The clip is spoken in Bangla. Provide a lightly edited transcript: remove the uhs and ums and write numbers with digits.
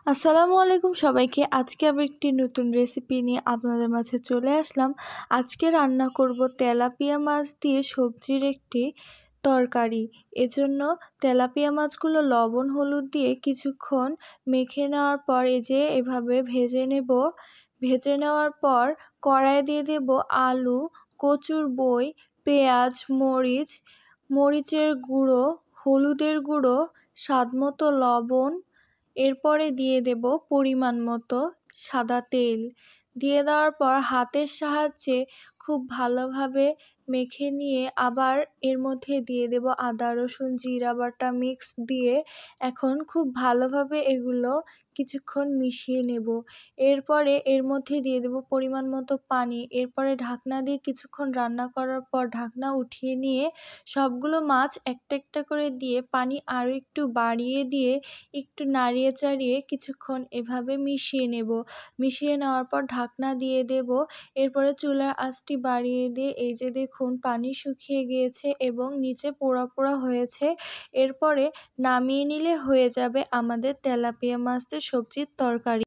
আসসালামু আলাইকুম সবাইকে। আজকে আবার একটি নতুন রেসিপি নিয়ে আপনাদের মাঝে চলে আসলাম। আজকে রান্না করব তেলাপিয়া মাছ দিয়ে সবজির একটি তরকারি। এজন্য তেলাপিয়া মাছগুলো লবণ হলুদ দিয়ে কিছুক্ষণ মেখে নেওয়ার পর এই যে এভাবে ভেজে নেব। ভেজে নেওয়ার পর কড়াইয়ে দিয়ে দেব আলু, কচুর বই, পেঁয়াজ, মরিচের গুঁড়ো, হলুদের গুঁড়ো, স্বাদমতো লবণ। এরপরে দিয়ে দেব পরিমাণ মতো সাদা তেল। দিয়ে দেওয়ার পর হাতের সাহায্যে খুব ভালোভাবে মেখে নিয়ে আবার এর মধ্যে দিয়ে দেব আদা রসুন জিরা বাটা মিক্স দিয়ে এখন খুব ভালোভাবে এগুলো কিছুক্ষণ মিশিয়ে নেব। এরপরে এর মধ্যে দিয়ে দেব পরিমাণ মতো পানি। এরপরে ঢাকনা দিয়ে কিছুক্ষণ রান্না করার পর ঢাকনা উঠিয়ে নিয়ে সবগুলো মাছ একটা একটা করে দিয়ে পানি আরও একটু বাড়িয়ে দিয়ে একটু নাড়িয়ে চাড়িয়ে কিছুক্ষণ এভাবে মিশিয়ে নেব। মিশিয়ে নেওয়ার পর ঢাকনা দিয়ে দেব। এরপরে চুলার আঁচটি বাড়িয়ে দিয়ে এই যে দেখুন পানি শুকিয়ে গিয়েছে এবং নিচে পোড়া পোড়া হয়েছে। এরপরে নামিয়ে নিলে হয়ে যাবে আমাদের তেলাপিয়া মাছ দিয়ে সবজির তরকারি।